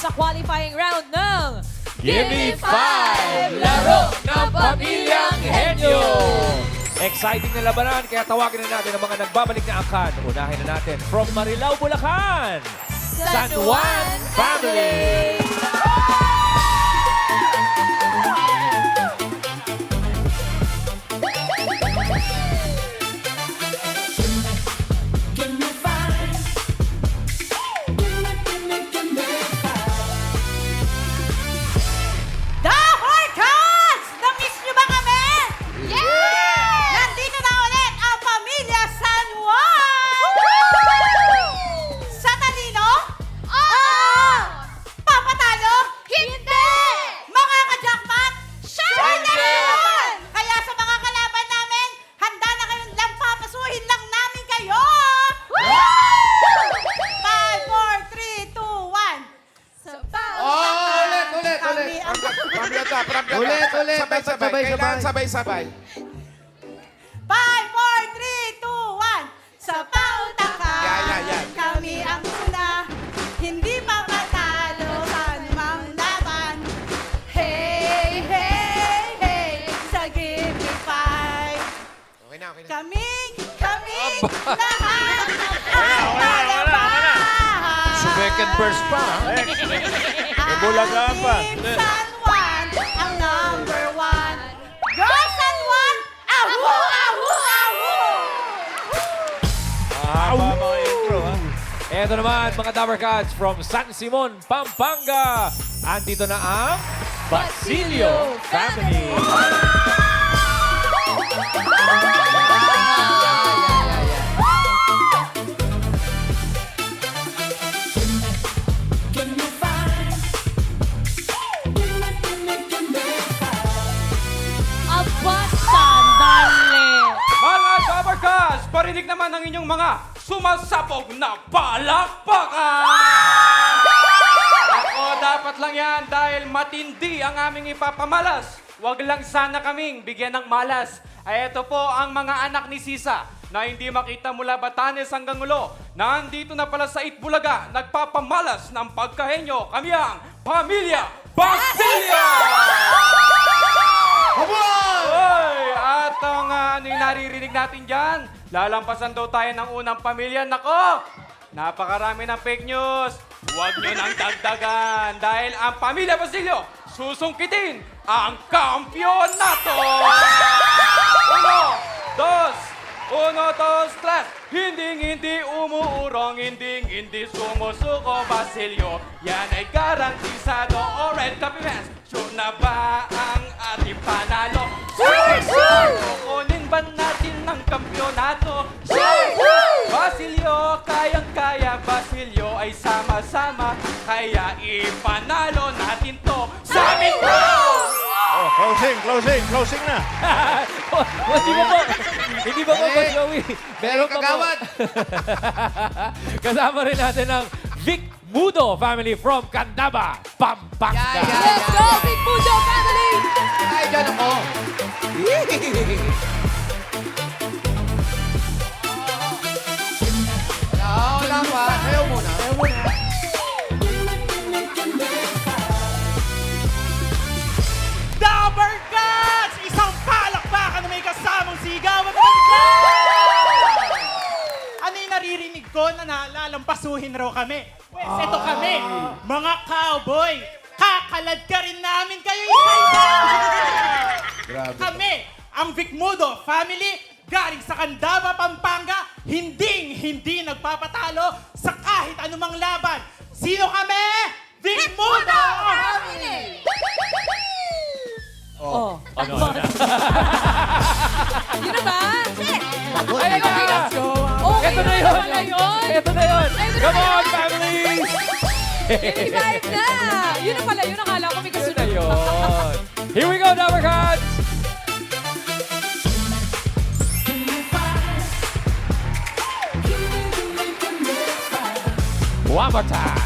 sa qualifying round ng Gimme 5! Laro ng Pamilyang Henyo! Exciting na labanan, kaya tawagin na natin ang mga nagbabalik na angkan. Unahin na natin from Marilao, Bulacan, San Juan Family! The Horcans! Na-miss nyo ba kami? Yeah! Nandito na ulit ang Pamilya San Juan! Sa talino? Oo! Papatalo? Hindi! Mga ka-jackpot? Siyempre! Kaya sa mga kalaban namin, handa na kayong lampapasuhin lang namin kayo! 5, 4, 3, 2, 1. Oh, ulit. Kami ang... Ulit. Sabay-sabay. Kailangan sabay-sabay. 5, 4, 3, 2, 1. Sa pautaka, Yan. kami ang una, hindi makatalo sa anumang laban. Hey, sa Gimme 5. Okay na. Kaming lahat ang palaban. Second verse pa, ha? Bulacan pa. Team San Juan, ang number 1. Go San Juan! Ahu, ahu, ahu! Mahaba mga intro, ha? Eto naman, mga Dabber Cats from San Simon, Pampanga. Andito na ang Basilio Family. Aba, sandali. Mga Dabber Cats, parinig naman ang inyong mga sumasabog na palakpakan! Ako, dapat lang yan dahil matindi ang aming ipapamalas. Huwag lang sana kaming bigyan ng malas. Ay ito po ang mga anak ni Sisa na hindi makita mula Batanes hanggang Ulo. Nandito na pala sa Itbulaga, nagpapamalas ng pagkahenyo. Kami ang Pamilya Basilio! Hoy! At ang ano yung naririnig natin dyan, lalampasan daw tayo ng unang pamilya. Nako! Napakarami ng fake news. Huwag nyo nang dagdagan dahil ang Pamilya Basilio susungkitin ang kampyonato! Uno, dos, tres. Hindi umuurong, hindi sumusuko, Basilio. Yan ay garantisado. O Red Copy Fans, sure na ba ang ating panalo? Sure! Kukunin ba natin ng kampyonato? Basilio, kayang-kaya, Basilio ay sama-sama. Kaya ipanalo natin to sa amin to! Oh, closing na. Hindi ba po, Coach Joey? Meron pa po. Kagawad. Kasama rin natin ang Vic Mudo family from Candaba, Pampanga. Let's go, Big Mujo family! Ay, dyan ako. Wala pa. Sayaw muna. Dabber Cats! Isang palakpakan na may kasamang sigawan na Ano yung naririnig ko na nalalampasuhin raw kami? Pwes, ito kami, mga cowboy. Kakalad ka rin namin kayo isa-isa! Kami, ang Vicmudo family, galing sa Candaba, Pampanga, hindi nagpapatalo sa kahit anumang laban. Sino kami? Vicmudo family! Oh, Ano? yun na ba? Ay, Let's go. Okay, Ito na yun! pala yun. Ito na yun! Come on, families! Gimme 5 na! Yun na pala yun. Akala ko may Ito na kasunod. yun! Here we go, Dabber Cats! One more time!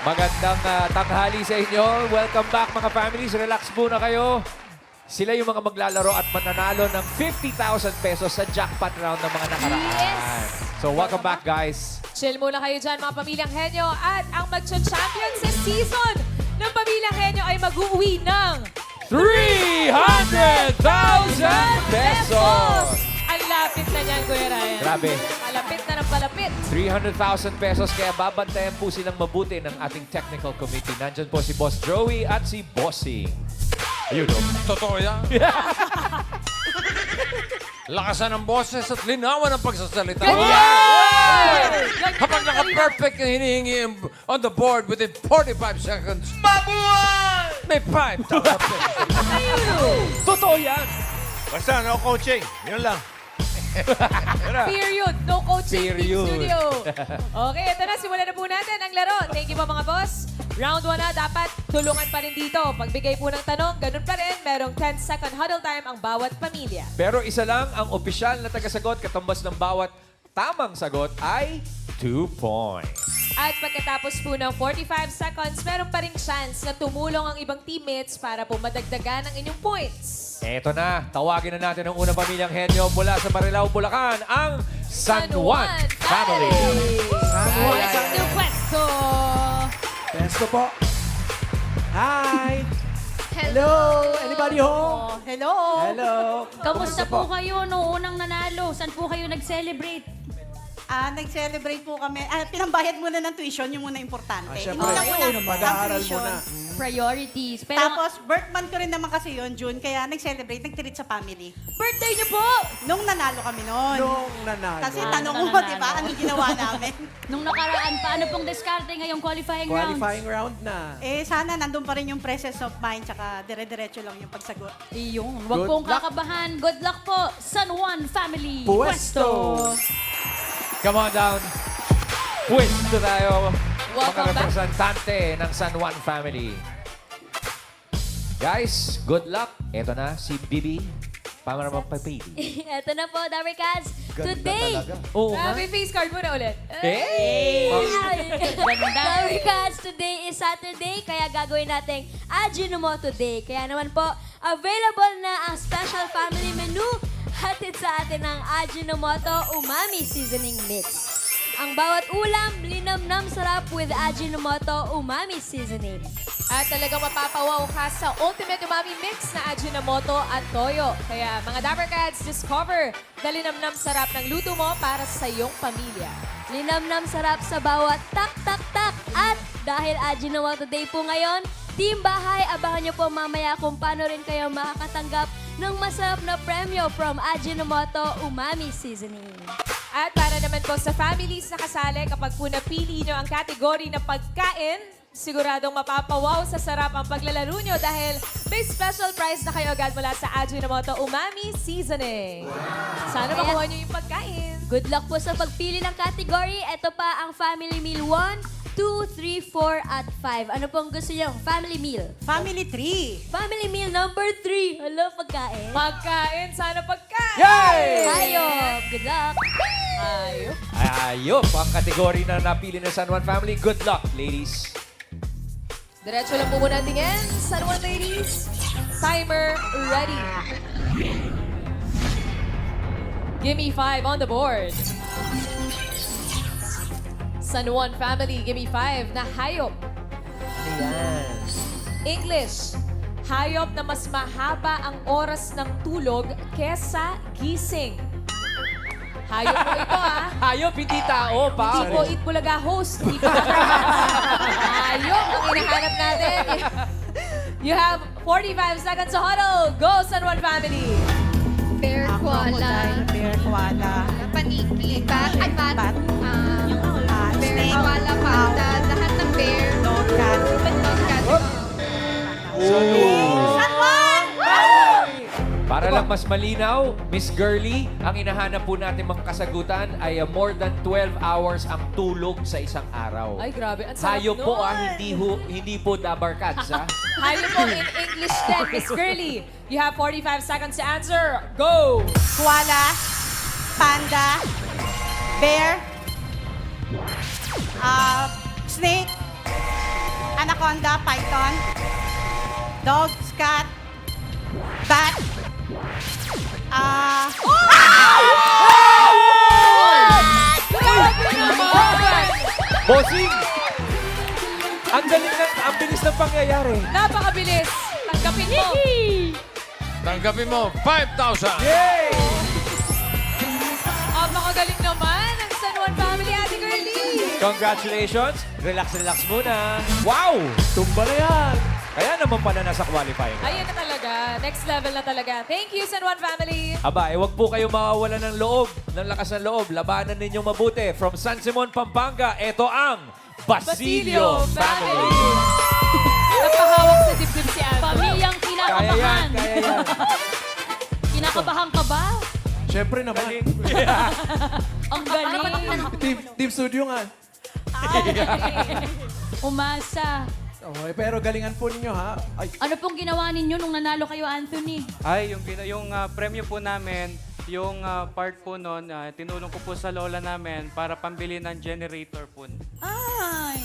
Magandang tanghali sa inyo. Welcome back mga families. Relax muna kayo. Sila yung mga maglalaro at mananalo ng 50,000 pesos sa jackpot round ng mga nakaraan. Yes! So welcome back, guys. Chill muna kayo dyan, mga Pamilyang Henyo. At ang mag-champion sa season ng Pamilyang Henyo ay mag-uwi ng 300,000 pesos! Ang lapit na niyan, Kuya Ryan. Grabe. Palapit na ng palapit. 300,000 pesos, kaya babantayan po silang mabuti ng ating technical committee. Nandyan po si Boss Joey at si Bossing. Ayun, oh. Totoo yan. Lakasan ng boses at linawan ng pagsasalita. Kapag naka-perfect ang hinihingi on the board within 45 seconds, may 5,000 pesos. Totoo yan! Basta, no coaching. Yun lang. Period. No coaching Team Period. Studio. Okay, ito na. Simulan na po natin ang laro. Thank you po mga boss. Round 1 na. Dapat tulungan pa rin dito. Pagbigay po ng tanong, ganun pa rin. Merong 10-second huddle time ang bawat pamilya. Pero isa lang ang opisyal na tagasagot, katumbas ng bawat tamang sagot ay 2 points. At pagkatapos po ng 45 seconds, meron pa rin chance na tumulong ang ibang teammates para po madagdagan ang inyong points. Eto na, tawagin na natin ang unang pamilyang henyo mula sa Marilao, Bulacan, ang San Juan Family. Pwesto, pwesto! Pesto po. Hi! Hello! Anybody home? Hello. Hello! Kamusta po kayo nung unang nanalo? Saan po kayo nag-celebrate? Nag-celebrate po kami. Pinambayad muna ng tuition, yung muna importante. Siyempre, Inuna muna ang mag-aaral tuition. muna. Priorities. Pero Tapos, birth month ko rin naman kasi yun, June, kaya nag-celebrate, nag-treat sa family. Birthday niyo po! Nung nanalo kami noon. Nung nanalo. Kasi tanong mo, di ba, anong ginawa namin? nung nakaraan, paano pong diskarte ngayong qualifying, Qualifying rounds? round na. Sana nandun pa rin yung presence of mind, tsaka dire-diretso lang yung pagsagot. Iyon. Huwag Good pong luck. kakabahan. Good luck po, San Juan Family. Puesto! Come on down. Pwesto tayo, mga Welcome back. representante ng San Juan Family. Guys, good luck. Eto na, si Bibi. Para magpapili. Ito na po, Dabber Cats. Today, Oo nga. Grabe, face card muna ulit. Eh! Dabber Cats, today is Saturday, kaya gagawin natin Ajinomoto Day. Kaya naman po, available na ang special family menu hatid sa atin ng Ajinomoto Umami Seasoning Mix. Ang bawat ulam, linamnam sarap with Ajinomoto Umami Seasoning. At talagang mapapawaw ka sa Ultimate Umami Mix na Ajinomoto at Toyo. Kaya mga Dapper Cats, discover the linamnam sarap ng luto mo para sa iyong pamilya. Linamnam sarap sa bawat tak-tak-tak. At dahil Ajinomoto Day po ngayon, Team Bahay, abangan nyo po mamaya kung paano rin kayo makakatanggap ng masarap na premyo from Ajinomoto Umami Seasoning. At para naman po sa families na kasali, kapag po napili nyo ang kategory ng pagkain, siguradong mapapawaw sa sarap ang paglalaro nyo dahil may special prize na kayo agad mula sa Ajinomoto Umami Seasoning. Sana makuha nyo yung pagkain. Good luck po sa pagpili ng category. Ito pa ang Family Meal 1, 2, 3, 4, at 5. Ano pong gusto nyo? Family Meal. Family tree. Family Meal number 3. Hello, pagkain. Pagkain, sana pagkain! Yay! Hayop. Good luck. Ayop. Ayop, ang kategory na napili ng San Juan Family. Good luck, ladies. Diretso lang po muna tingin. San Juan ladies, timer ready. Give me 5 on the board. San Juan Family, give me 5 na hayop. English, hayop na mas mahaba ang oras ng tulog kesa gising. Hayop po ito ah. Hayop, hindi tao, Hindi pa. po Eat Bulaga host. Hindi po Hayop ang hinahanap natin. You have 45 seconds to huddle. Go, San Juan Family. Bear koala, Bear, koala. paniki, bat, Bat. bear, Snake. koala, panda, lahat ng bear. Dog, cat. Dog, cat. San Juan! Para lang mas malinaw, Miss Girly, ang hinahanap po natin mga kasagutan ay more than 12 hours ang tulog sa isang araw. Ay, grabe. Ang sarap Hayop po nun. hindi po Dabar Cats, ha? Hayop po in English then, Miss Girly. You have 45 seconds to answer. Go! Koala. Panda. Bear. Snake. Anaconda. Python. Dog, cat. That. Grabe naman! Bossing! Ang galing ng, ang bilis ng pangyayari. Napakabilis. Tanggapin mo. Tanggapin mo, 5,000. Yay! Napakagaling naman ng San Juan family, Ate Girlie. Congratulations! Relax, relax muna. Wow! Tumba na yan. Kaya naman pala nasa qualifying. Ayun na talaga. Next level na talaga. Thank you, San Juan family. Aba, wag po kayo mawawala ng loob, ng lakas ng loob. Labanan ninyong mabuti. From San Simon, Pampanga, ito ang Basilio Family. Napahawak sa dibdib si Ate. Pamilyang Kaya yan, kinakabahan. kaya yan. Kinakabahan ka ba? Siyempre naman. Ang galing. Team studio nga. Umasa. Okay, pero galingan po ninyo ha. Ay, Ano pong ginawa ninyo nung nanalo kayo, Anthony? Ay, yung premyo po namin, yung part po nun, tinulong ko po sa lola namin para pambili ng generator po. Ay.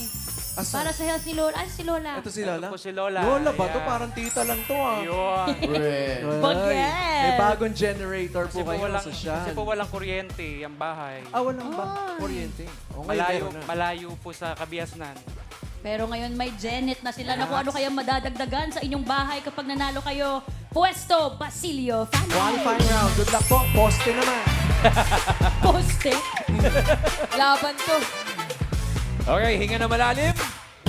asan? Para sa health ni Lola. Ay, si Lola. Ito si Lola? Ito po si Lola. Lola ba to? Ayan. Parang tita lang to ah. Yun. Ay, Bagets. may bagong generator po Kasi po, kayo walang, sa siya. kasi po walang kuryente ang bahay. Ah, walang ba? Kuryente. O, ngayon Malayo, meron na. malayo po sa Kabiasnan. Pero ngayon may Janet na sila na kung ano kaya madadagdagan sa inyong bahay kapag nanalo kayo. Pwesto, Basilio Family. Qualifying round. Good luck po. Poste naman. Poste. Laban to. Okay, hinga na malalim.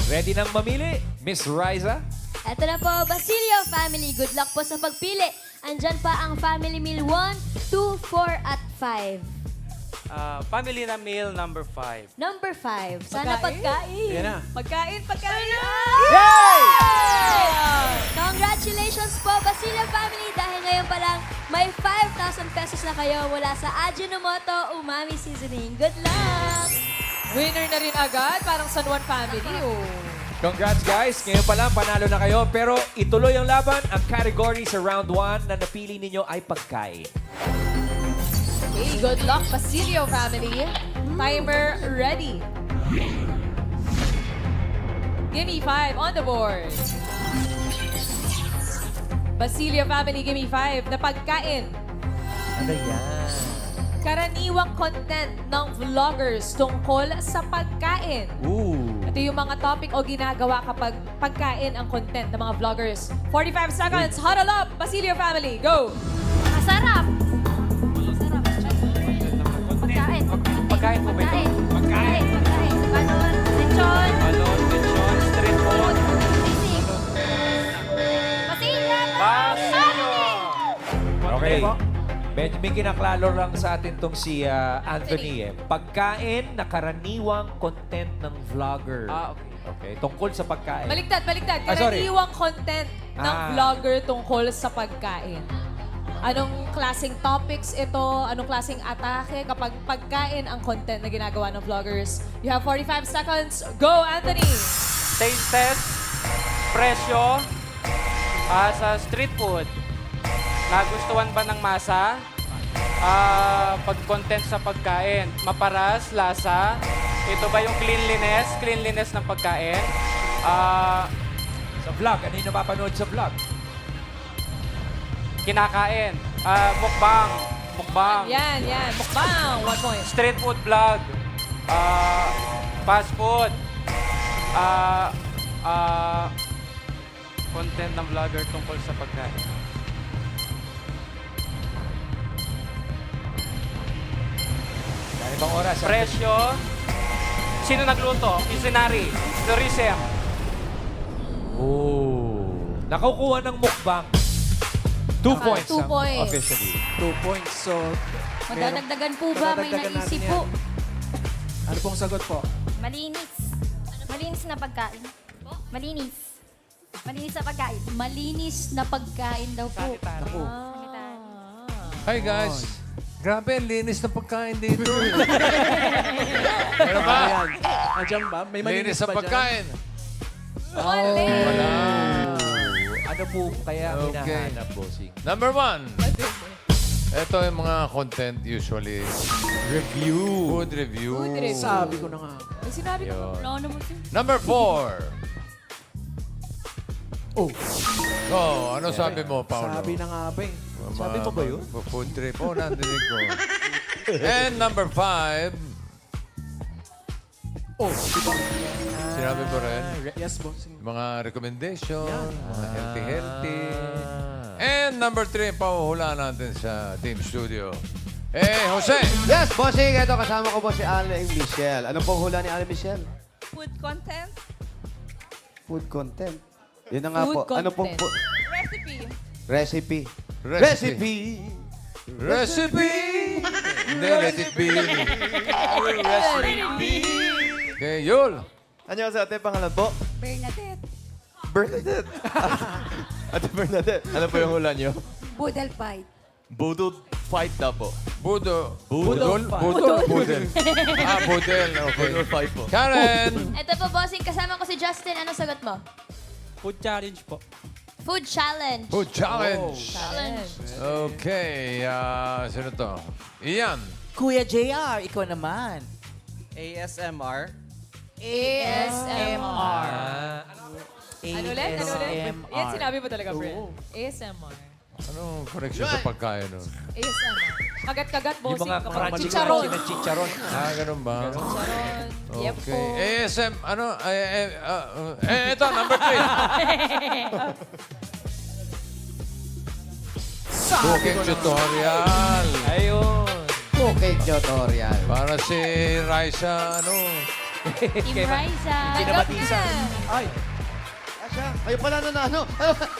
Ready nang mamili? Miss Riza? Eto na po, Basilio Family. Good luck po sa pagpili. Andyan pa ang Family Meal 1, 2, 4, at 5. Family na meal number 5. Number 5. Sana Pagkain? pagkain. Yan na. Pagkain, pagkain. Yay! Congratulations po, Basilio Family. Dahil ngayon pa lang, may 5,000 pesos na kayo mula sa Ajinomoto Umami Seasoning. Good luck! Winner na rin agad, parang San Juan family. Oh. Congrats guys! Ngayon pa lang, panalo na kayo. Pero ituloy ang laban. Ang category sa round 1 na napili ninyo ay pagkain. Okay, good luck, Basilio family. Timer ready. Gimme 5 on the board. Basilio family, gimme 5 na pagkain. Ano yan? Karaniwang content ng vloggers tungkol sa pagkain. Ooh. Ito yung mga topic o ginagawa kapag pagkain ang content ng mga vloggers. 45 seconds, huddle up, Basilio family, go! Masarap! Masarap. Pagkain. Pagkain po ba ito? Pagkain. Pagkain. Balon. Lechon. Balon, lechon, street food. Sisig. Basilio! Basilio! Okay. Medyo may kinaklaro lang sa atin tong si Anthony eh. Pagkain na karaniwang content ng vlogger. Okay. Okay, tungkol sa pagkain. Baliktad, baliktad. Ah, sorry. Karaniwang content ng Ah. vlogger tungkol sa pagkain. Anong klaseng topics ito? Anong klaseng atake kapag pagkain ang content na ginagawa ng vloggers? You have 45 seconds. Go, Anthony! Taste test, presyo, sa street food. Nagustuhan ba ng masa? Pag-content sa pagkain. Maparas, lasa. Ito ba yung cleanliness? Cleanliness ng pagkain. Sa vlog, ano yung napapanood sa vlog? Kinakain. Mukbang. Mukbang. Yan, yan. Mukbang. 1 point. Street food vlog. Fast food. Content ng vlogger tungkol sa pagkain. Dahil bang oras? Presyo. Sino nagluto? Culinary. Tourism. Oh. Nakukuha ng mukbang. 2 points. 2 ang points. Officially. 2 points. So, Madadagdagan po ba? May Madadagdagan natin naisip yan. po. ano pong sagot po? Malinis. Malinis na pagkain. Malinis. Malinis na pagkain. Malinis na pagkain daw po. Naku. Hi guys. Grabe, ang linis ng pagkain dito. Ano ba? Ayan. Andiyan ba? May malinis Linis sa ba dyan? pagkain. Wala. Wala. Ano po kaya ang Okay. hinahanap, bossing? Number 1. Ito yung mga content usually. Review. Food review. Food review. Sabi ko na nga. Ay, sinabi ko. Yun. Ano naman siya? Number 4. Oh, ano sabi mo, Paolo? Sabi na nga ba eh. Sabi mo ba yun? Food trip. Oh, nandinig ko. And number 5. Oh, diba? Sinabi mo rin? Yes, boss. Mga recommendation, mga healthy-healthy. And number 3, pahuhula natin sa Team Studio. Jose! Yes, bossing. Ito, kasama ko po si Aling Michelle. Ano pong hula ni Aling Michelle? Food content. Food content. Yun na nga Food po. Ano pong content. Recipe. Recipe. Recipe! Hindi, let it be. Okay, Yul. Ano sa ate pangalan po? Bernadette. Bernadette. Ate Bernadette, ano po yung hula niyo? Boodle fight. Budol fight na po. Budol? Budol? Budel. Ah, budel. Okay. Budol fight po. Karen! Ito po, bossing. Kasama ko si Justin. Anong sagot mo? Food challenge po. Food challenge. Food challenge. Challenge. Okay, sino to? Ian. Kuya JR, ikaw naman. ASMR. ASMR. Ano ulit? Ano ulit? Yan sinabi mo talaga, friend. ASMR. Anong correction sa pagkain nun? ASMR. Kagat-kagat, Yung bossing. mga Kapag crunchy chicharon. na chicharon. Ganun ba? Chicharon. Yep po. Okay. ASM, ano? Ito, number 3. Cooking tutorial. Ayun. Cooking tutorial. Para si Raisa, ano? Team Raisa. Pinamatisan. Ay, Asya, kayo pala na ano?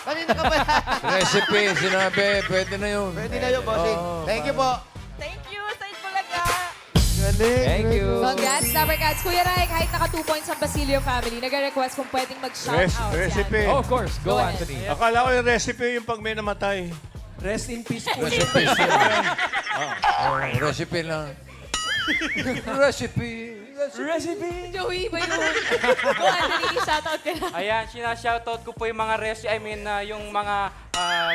Kanina ka pa. Recipe, sinabi. Pwede na yun. Pwede na yun, bossing. Oo. Thank you po. Thank you, Said Bulaga. Galing. Thank you. Congrats, Number Cats. Kuya Rai, kahit naka 2 points ang Basilio family, nag-request kung pwedeng mag-shoutout. Recipe. Oh, of course. Go, Go ahead. Anthony. Akala ko yung recipe yung pag may namatay. rest in peace po. Recipe lang. Recipe lang. Recipe. Joey, ba yun? Go, Anthony, shoutout ka na. Ayan, sinashoutout ko po yung mga yung mga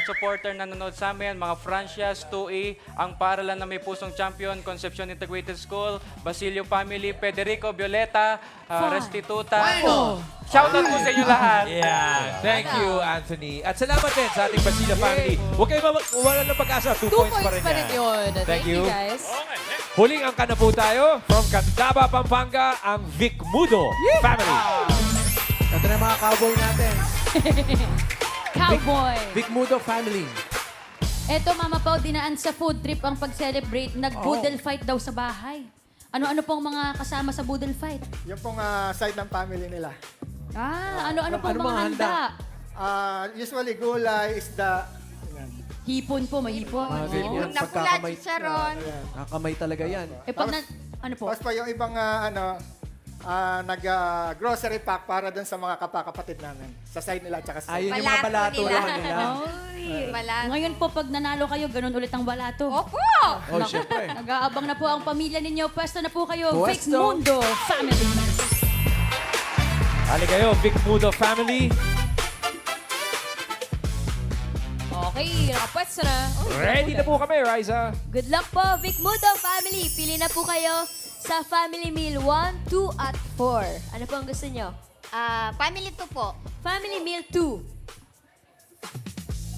supporter na nanonood sa amin, mga Francias, 2E, ang Paaralan na May Pusong Champion, Concepcion Integrated School, Basilio Family, Federico, Violeta, Restituta. Shoutout po sa inyo lahat. Yeah. Thank you, Anthony. At salamat din sa ating Basila family. Huwag kayo wala ng pag-asa. 2 2 points pa points rin pa rin yan. yun. Thank Thank you, you. guys. Huling angka na po tayo. From Candaba, Pampanga, ang Vic Mudo family. Ito na yung mga cowboy natin. Cowboy. Big Mudo family. Eto, Mama Pao, dinaan sa food trip ang pag-celebrate. Nag-boodle fight daw sa bahay. Ano-ano pong mga kasama sa boodle fight? Yung pong side ng family nila. Ano-ano pong mga handa? Usually gulay, isda. Hipon po, may hipon. Ganyan, pagkakamay. Kakamay talaga yan. Pag ano po? Tapos pa yung ibang nag-grocery pack para dun sa mga kapakapatid namin. Sa side nila at saka sa Ayun yung mga balato naman nila. Ngayon po, pag nanalo kayo, ganun ulit ang balato. Opo! Oh, syempre. Nag-aabang na po ang pamilya ninyo. Pwesto na po kayo. Vic Pwesto. Mundo Family. Hali kayo, Vic Mudo family. Okay, nakapwesto na. Ready na po kami, Riza. Good luck po, Vic Mundo Family. Pili na po kayo sa Family Meal 1, 2, at 4. Ano po ang gusto nyo? Family 2 po. Family Meal 2.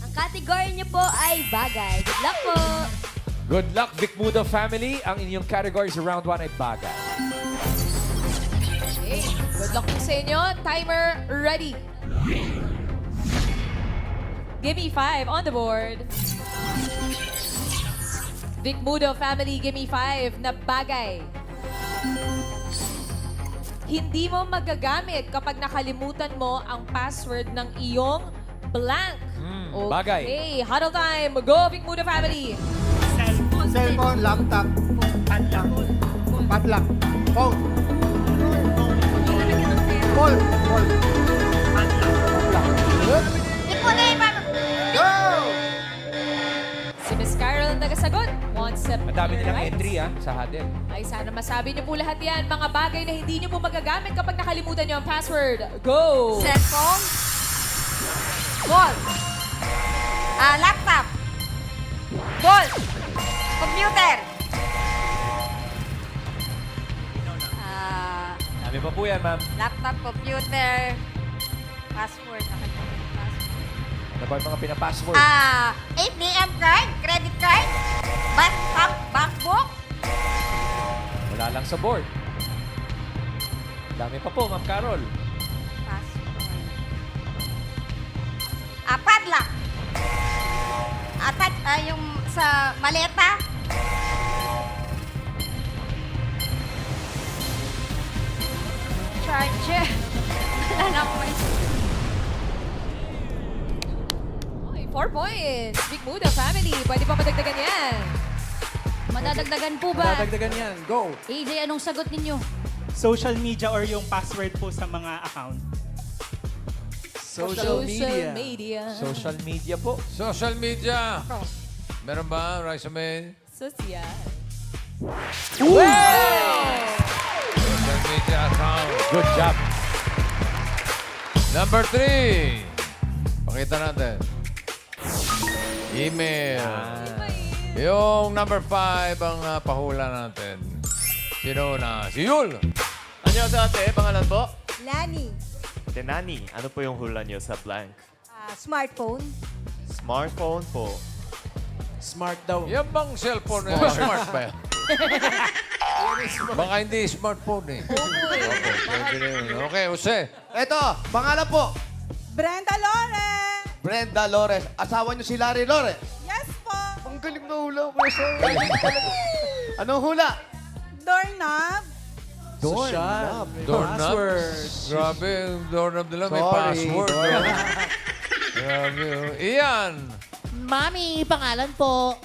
Ang category nyo po ay bagay. Good luck po. Good luck, Vic Mudo family. Ang inyong categories sa round 1 ay bagay. Okay, good luck po sa inyo. Timer ready. Give me 5 on the board. Vic Mudo family, give me 5 na bagay. Hindi mo magagamit kapag nakalimutan mo ang password ng iyong blank. Bagay. Okay, huddle time. Go, Vic Mudo family. cellphone, laptop, padlock, phone. Phone. Go! Si Miss Carol ang nagasagot. One step. Ang dami nilang right. entry sa huddle. Ay, sana masabi niyo po lahat yan. Mga bagay na hindi niyo po magagamit kapag nakalimutan niyo ang password. Go! Cellphone. Ball. Laptop. Ball. Computer. Dami pa po yan, ma'am. Laptop, computer. Password. Nakalimutan yung password. Ano ba yung mga pinapassword? ATM card, credit card, bankbook, Wala lang sa board. Dami pa po, Ma'am Carol. passport. Padlock. Yung sa maleta. Charger. Wala na akong may... Okay, 4 points. Big Muda family. Pwede pa madagdagan yan. Madadagdagan po ba? Dadagdagan yan. Go! AJ, anong sagot ninyo? Social media or yung password po sa mga account. Social media. Social media po. Social media. Meron ba, Raisa May? Social. Social media account. Good job. Number 3. Pakita natin. Email. Yung number 5 ang pahula natin. Sino na? Si Yul. Ano sa ate? Pangalan po? Lani. Tenani. Ano po yung hula niyo sa blank? Smartphone. Smartphone po. Smart daw. Yan bang cellphone na smart ba yan? Baka hindi smartphone eh. Pwede na yun. Okay, Jose. Eto, pangalan po. Brenda Lore. Brenda Lores. Asawa niyo si Larry Lore. Yes po. Ang galing na hula. Anong hula? Doorknob. Social. Doorknob. Password. Grabe, yung doorknob nila may Sorry, password. doorknob. Grabe. Ian. Mami, pangalan po.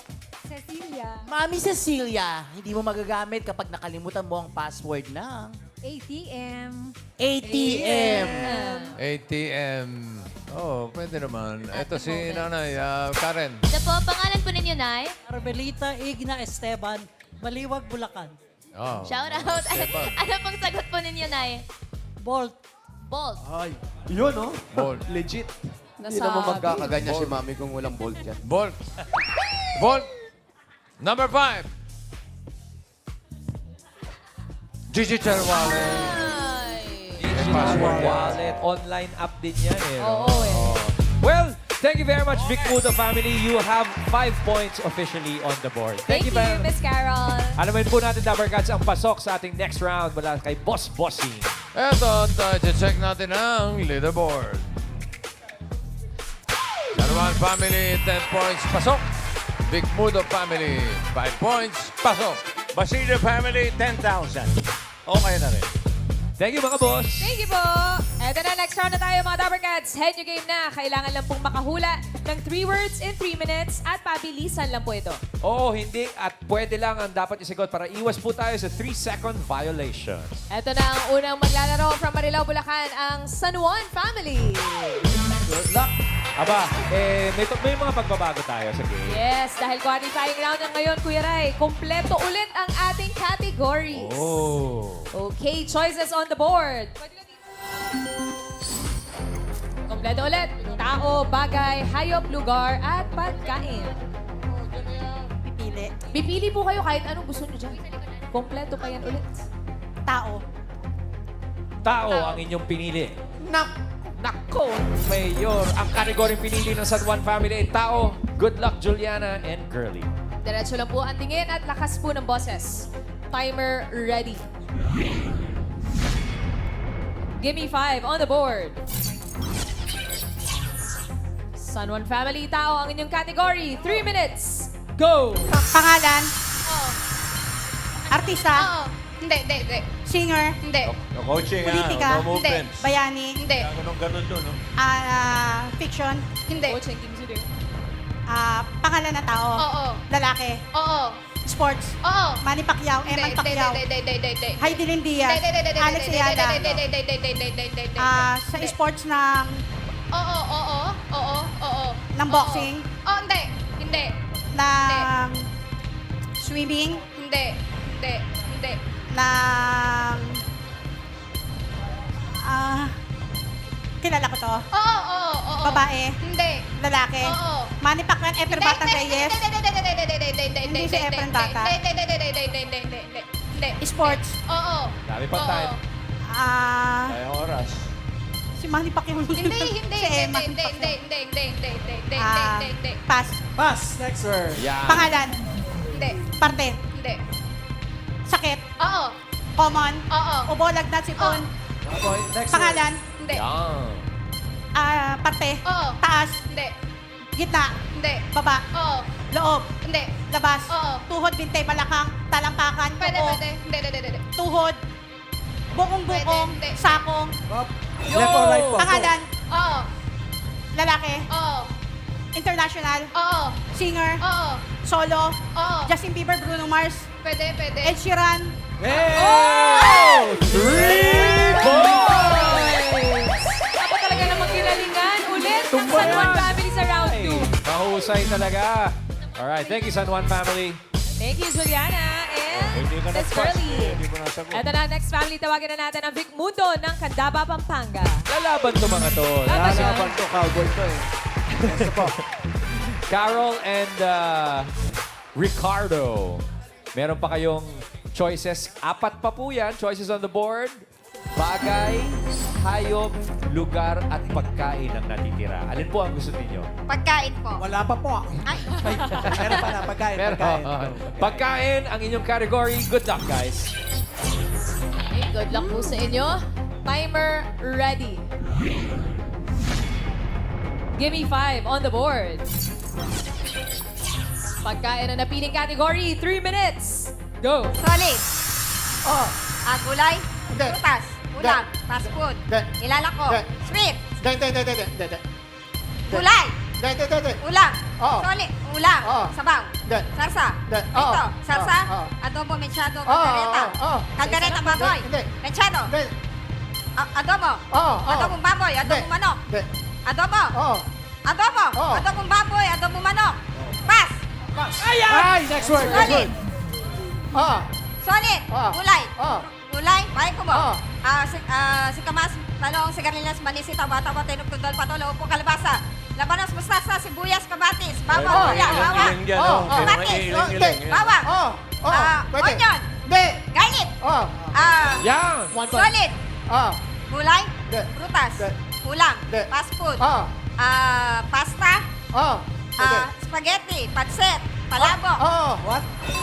Cecilia. Mami Cecilia, hindi mo magagamit kapag nakalimutan mo ang password ng ATM. ATM. ATM. Oh, pwede naman. Ito si Nanay, Karen. Ito po, pangalan po ninyo, Nay? Carmelita Igna Esteban, Baliwag, Bulacan. Oh. Shout out. Ano pong sagot po ninyo, Nay? Bolt. Bolt. Ay. Yun, no? Bolt. Legit. Hindi naman magkakaganya si Mami kung walang bolt yan. Bolt. Bolt. Number 5. Digital wallet. Password wallet. Online app din yan eh. no? Oo, eh. Well, thank you very much, Big Muda family. You have 5 points officially on the board. Thank you, very Miss Carol. Alamin po natin, Dapper Cats, ang pasok sa ating next round mula kay Boss Bossing. Eto, check natin ang leaderboard. Sanuan family, 10 points, pasok. Big Mudo family, 5 points, pasok. Basilio family, 10,000. Okay na rin. Thank you, mga boss. Thank you po. Eto na, next round na tayo mga Dapper Cats. Head nyo game na. Kailangan lang pong makahula ng 3 words in 3 minutes at pabilisan lang po ito. Oo, hindi. At pwede lang ang dapat isigot para iwas po tayo sa 3-second violation. Eto na ang unang maglalaro from Marilao, Bulacan, ang San Juan family. Good luck. Aba, may mga pagbabago tayo sa game. Yes, dahil qualifying round na ngayon, Kuya Ray, kompleto ulit ang ating categories. Oh. Okay, choices on the board. Kompleto ulit. Tao, bagay, hayop, lugar, at pagkain. Pipili. Pipili po kayo kahit anong gusto nyo dyan. Kompleto pa yan ulit. Tao. Tao ang inyong pinili. Nako, Mayor. Ang kategoryang pinili ng San Juan family ay tao. Good luck, Juliana and Curly. Diretso lang po ang tingin at lakas po ng boses. Timer ready. Give me 5 on the board. San Juan family, tao ang inyong category. 3 minutes. Go! Pangalan. Oo. Artista. Oo. Hindi. Singer. Hindi. No coaching, Politika. no movements. Bayani. Hindi. Ganun doon, no? Fiction. Hindi. Coaching Team Sudir. Pangalan ng tao. Oo. Lalaki. Oo. Sports. Oo. Manny Pacquiao. Eman Pacquiao. Heidi Lindia. Alex Ayala. Sa sports ng ng boxing. Oh, hindi. Ng swimming. Hindi. Ng kilala ko to. Oo. Babae. Hindi. Lalaki. Oo. Manny Pacquiao. Efren Batang Reyes. Hindi si Efren Bata. Hindi. Sports. Oo. Dami pa time. Kaya oras. Si Manny Pacquiao. Hindi. Pass. Pass. Next word. Yan. Pangalan. Hindi. Parte. Hindi. Sakit. Oo. Common. Oo. Ubo, lagnat, sipon. Okay, next Pangalan. Hindi. Yan. Parte. Oo. Taas. Hindi. Gitna. Hindi. Baba. Oo. Loob. Hindi. Labas. Oo. Tuhod, binte, balakang, talampakan, Pwede. kuko, Hindi. tuhod, bukong-bukong, Pwede, hindi. sakong, Up. Left or right po? pangalan, Oo. lalaki, Oo. international, Oo. singer, Oo. solo, Oo. Justin Bieber, Bruno Mars, Pwede. Ed Sheeran, Hey! 3 points! Ako talaga namang ginalingan ulit ng San Juan family sa round 2. Mahusay talaga. Alright, thank you, San Juan family. Thank you, Juliana and Hindi ka Miss nag-pass. Curly. Hindi mo nasagot. Ito na, next family, tawagin na natin ang Vic Mundo ng Candaba, Pampanga. Lalaban to mga to. Laban yan. Lalaban to, cowboy to eh. Next po. Carol and Ricardo. Meron pa kayong choices. 4 pa po yan. Choices on the board. Bagay, hayop, lugar, at pagkain ang natitira. Alin po ang gusto ninyo? Pagkain po. Wala pa po. Ay, meron pa na. Pagkain, pagkain. Pagkain, ang inyong category. Good luck, guys. Okay, good luck po sa inyo. Timer ready. Give me 5 on the board. Pagkain ang napiling category. 3 minutes. Go. Solid. Oh. Gulay. Hindi. Prutas. Ulam. Fast food. Hindi. Nilalako. Hindi. Sweet. Hindi. Gulay. Hindi. Ulam. Oo. Solid. Ulam. Oo. Sabaw. Hindi. Sarsa. Hindi. Ito. Oo. Sarsa. Oo. Adobo, mechado, Oo. caldereta. Oo. Caldereta baboy. Hindi. Mechado. Hindi. Adobo. Oo. Adobong baboy. Adobong Hindi. manok. Hindi. Adobo. Oo. Adobo. Oo. Adobong baboy. Adobong manok. Pass. Ay, next word. Next Solid. word. Oo. Solid. Oo. Gulay. Oo. Gulay. Bahay ko mo. Oo. Sikamas, talong, sigarilyas, manisi, taba-taba, tinok, tundol, patolo, upo, kalabasa. Labanos, mustasa, sibuyas, kamatis, bawang, luya, bawang. Ilang dyan, Oo. oh. Kamatis. Ilang. Bawang. Oo. Oo. Pwede. Onion. Hindi. Garlic. Oo. Yan! Solid. Oo. Gulay. Hindi. Prutas. Hindi. Ulam. Hindi. Fast food. Oo. Pasta. Oo. Pwede. Spaghetti. Pansit. Palabok. Oo. What? Two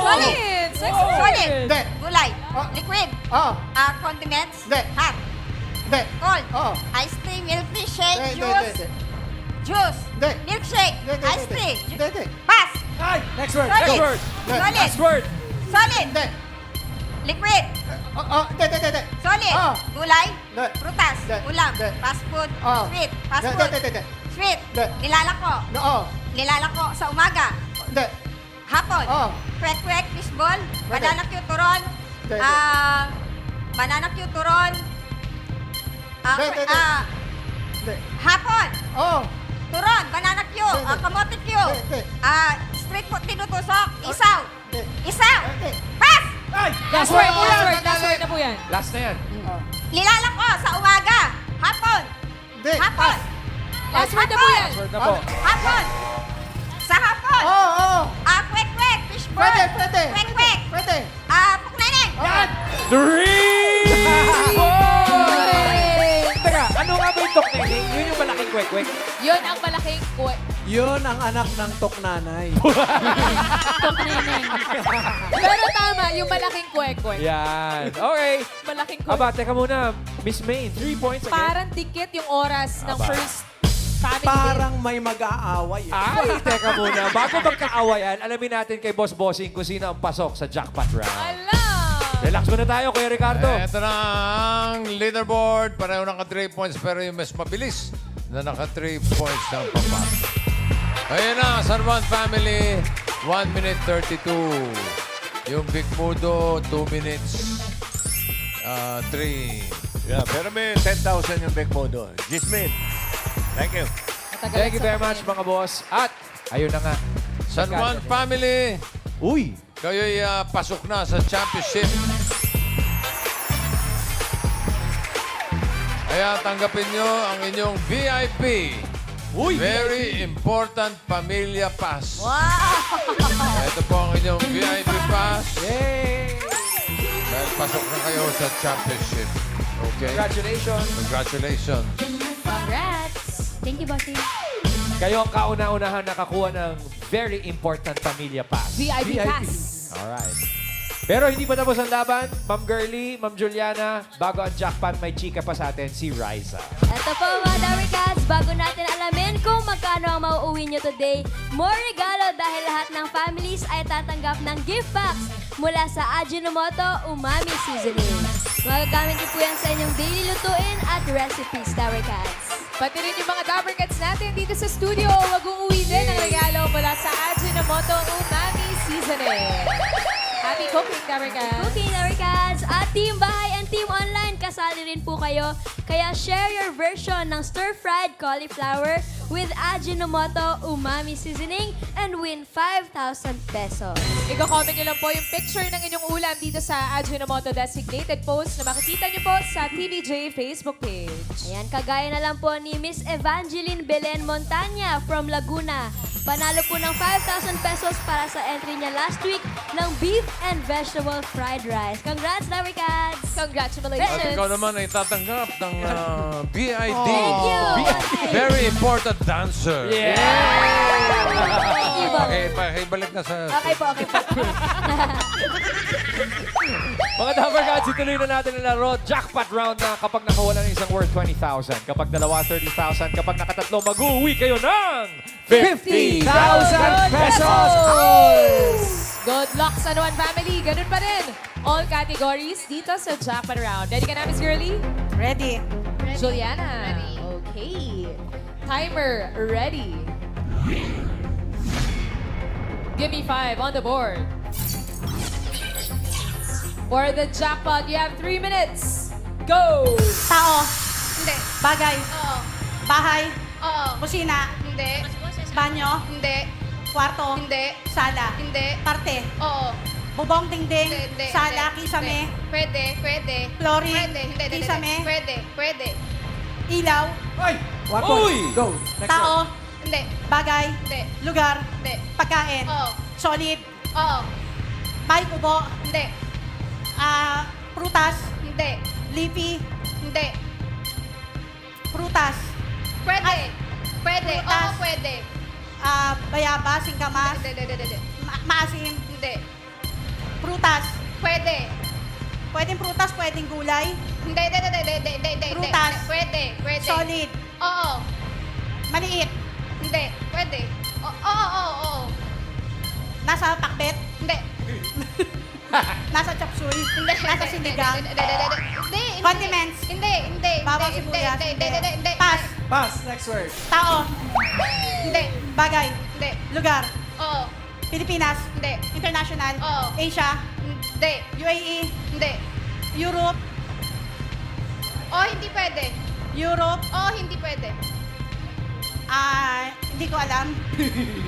Solid. points. Solid. Hindi. Gulay. Oh. Liquid. Oo. Condiments. Hindi. Hot. Hindi. Cold. Oo. Ice cream, milk tea, shake, Hindi. juice. Juice. Hindi. Milkshake. Hindi. Ice tea. Hindi. Pass. Ay, next word. Solid. Next word! Solid. Last word! Solid. Hindi. Liquid. Oo. Hindi. Solid. Oh. Gulay. Hindi. Prutas. Hindi. Ulam. Hindi. Fast food. Oh. Sweet. Fast Hindi. food. Hindi. Sweet. Hindi. Nilalako. Oo. Nilalako sa umaga. Hindi. Hapon. Oh. Kwek-kwek, fishball. Banana cue turon. Hindi. Banana cue turon. Hindi. Hindi. Hapon. Oo. Turon. Banana cue. Hindi. Kamote cue. Hindi. Street food tinutusok. Isaw. Hindi. Isaw. Hindi. Pass. Last word na po yan. Last na yan. Nilalako sa umaga. Hapon. Hindi. Hapon. Last word na po yan. Last word na po. Hapon. Sa hapon. Oo. Kwek-kwek, fishball. Pwede. Kwek-kwek. Pwede. Pukneneng. Yan. 3 points! Teka, ano nga ba yung toknening? Yun yung malaking kwek-kwek. Yun ang malaking kwek. Yun ang anak ng toknanay. Pero tama, yung malaking kwek-kwek. Yan. Okay. Malaking kwek. Aba, teka muna. Miss Maine, 3 points again. Parang dikit yung oras ng Aba. first family. Parang may mag-aaway. Ay, teka muna. Bago magkaawayan, alamin natin kay Boss Bossing kung sino ang pasok sa jackpot round. Alam! Relax muna tayo, Kuya Ricardo. Ito na ang leaderboard. Pareho naka 3 points pero yung mas mabilis na naka 3 points ng papasok. Ayan na, San Juan family, 1 minute 32. Yung Big Mudo, 2 minutes 3. Yeah, pero may 10,000 yung back mo doon. Gismin. Thank you. Matagal Thank you sa very much, mga boss. At, ayun na nga. San Juan family, Uy! kayo'y pasok na sa championship. Kaya tanggapin nyo ang inyong VIP. Uy! Very important Pamilya Pass. Wow! Ito po ang inyong VIP Pass. Yay! Dahil pasok na kayo sa championship. Okay. Congratulations. Congratulations. Congrats! Thank you, bossing. Kayo ang kauna-unahan nakakuha ng very important Pamilya Pass. VIP Pass. Alright. Pero hindi pa tapos ang laban. Ma'am Girlie, Ma'am Juliana, bago ang jackpot, may chika pa sa atin, si Riza. Ito po mga Dami Cats, bago natin alamin kung magkano ang mauuwi nyo today, more regalo dahil lahat ng families ay tatanggap ng gift packs mula sa Ajinomoto Umami Seasoning. Magagamit niyo po yan sa inyong daily lutuin at recipes, Dami Cats. Pati rin yung mga Dabber Cats natin dito sa studio. Mag-uuwi din ng regalo mula sa Ajinomoto Umami Seasoning. Happy cooking, Dabber Cats. Cooking, Dami Cats! At Team Bahay and Team Online, kasali rin po kayo. Kaya share your version ng stir-fried cauliflower with Ajinomoto Umami Seasoning and win 5,000 pesos. Iko-comment nyo lang po yung picture ng inyong ulam dito sa Ajinomoto designated post na makikita nyo po sa TVJ Facebook page. Ayan, kagaya na lang po ni Miss Evangeline Belen Montaña from Laguna. Panalo po ng 5,000 pesos para sa entry niya last week ng beef and vegetable fried rice. Congrats, Dami Cats! At Congratulations! ikaw naman ay tatanggap ng BID. Thank you! Very important dancer. Yeah! Thank you, Bob. Okay, pakibalik na sa... Okay po, okay po. Mga Dabber Cats, ituloy na natin ang laro. Jackpot round na kapag nakawala ng isang word, 20,000. Kapag dalawa, 30,000. Kapag nakatatlo, mag-uwi kayo ng 50,000 pesos! Good luck sa Nuan family. Ganun pa rin. All categories dito sa Jackpot Round. Ready ka na, Miss Girlie? Ready. Juliana? Okay. Timer ready. Give me 5 on the board. For the jackpot, you have 3 minutes. Go! Tao. Hindi. Bagay. Oo. Bahay. Oo. Kusina. Hindi. Banyo. Hindi. Kwarto. Hindi. Sala. Hindi. Parte. Oo. Bubong dingding. Hindi. Sala. Hindi. Kisame. Pwede. Pwede. Flooring. Pwede. Hindi. Kisame. Pwede. Pwede. Ilaw. Kwarto. Uy! Go. Next Tao. Hindi. Bagay. Hindi. Lugar. Hindi. Pagkain. Oo. Solid. Oo. Bahay kubo. Hindi. Prutas. Hindi. Lipi. Hindi. Prutas. Pwede. Pwede. Prutas. Oo, pwede. Bayabas. Singkamas. Hindi. Maasim. Hindi. Prutas. Pwede. Pwedeng prutas, pwedeng gulay. Hindi. Prutas. Pwede. Pwede. Solid. Oo. Maliit. Hindi. Pwede. Oo. Nasa pakbet. Hindi. Nasa chapsuy. Hindi. Nasa sinigang. Hindi. Condiments. Hindi. Bawang sibuyas. Hindi. Pass. Pass. Next word. Tao. Hindi. Bagay. Hindi. Lugar. Oo. Pilipinas. Hindi. International. Oo. Asia. Hindi. UAE. Hindi. Europe. Oh, hindi pwede. Europe. Oh, hindi pwede. Hindi ko alam.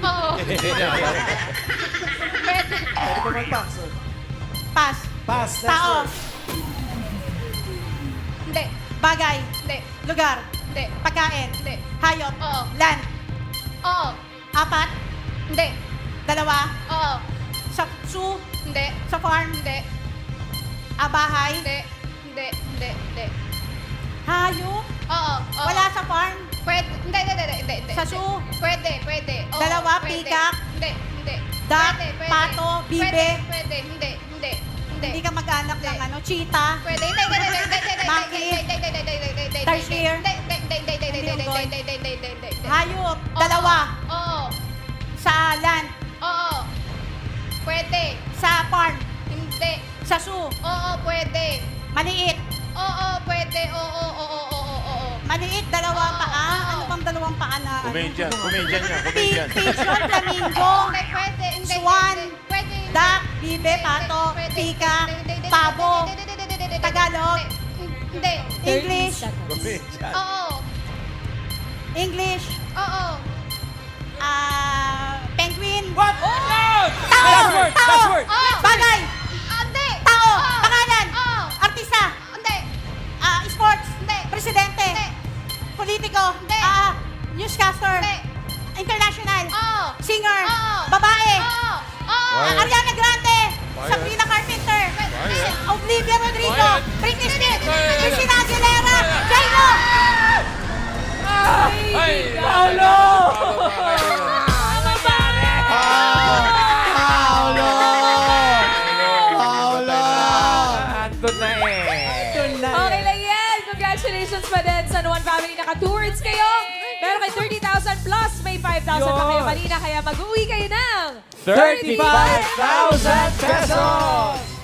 Oo. Pwede. Pwede pa mag-pass. Pass. Pass. Next Tao. word. Hindi. Bagay. Hindi. Lugar. Hindi. Pagkain. Hindi. Hayop. Oo. Land. Oo. 4. Hindi. 2. Oo. Sa zoo. Hindi. Sa farm. Hindi. Bahay. Hindi. Hayop. Oo. Wala sa farm. Pwede. Hindi. Sa zoo. Pwede. Oo, 2, pwede. peacock. Hindi. Duck, Pwede. pato, bibe. Pwede. Hindi. Hindi ka mag-anak ng cheetah. Pwede. Monkey. Tarsier. Hayop. 2. Oo. Sa land. Oo. Pwede. Sa farm. Hindi. Sa zoo. Oo, pwede. Maliit. Oo, pwede. Oo. Maliit, 2 paa. Ano pang 2 paa na? Comedian yan. Pigeon, flamingo. Hindi, pwede. Hindi. Swan. Pwede. Duck, bibe, pato, peacock, pabo. Tagalog. Hindi. English. Oo. English. Oo. Penguin. What? Tao. Last word. Oo. Bagay. Hindi. Tao. Oo. Pangalan. Oo. Artista. Hindi. Sports. Hindi. Presidente. Hindi. Politiko. Hindi. Newscaster. Hindi. International. Oo. Singer. Oo. Babae. Oo. Quiet. Ariana Grande. Quiet. Sabrina Carpenter. Quiet. Olivia Rodrigo. Quiet. Britney Spears. Quiet. Christina kaibigan. Paulo! Paulo! Paulo! Andun na eh. Okay lang yan. Congratulations pa din sa One Family. Naka-towards kayo. Meron kayo 30,000 plus. May 5,000 pa kayo kanina. Kaya mag-uwi kayo ng 35,000 pesos!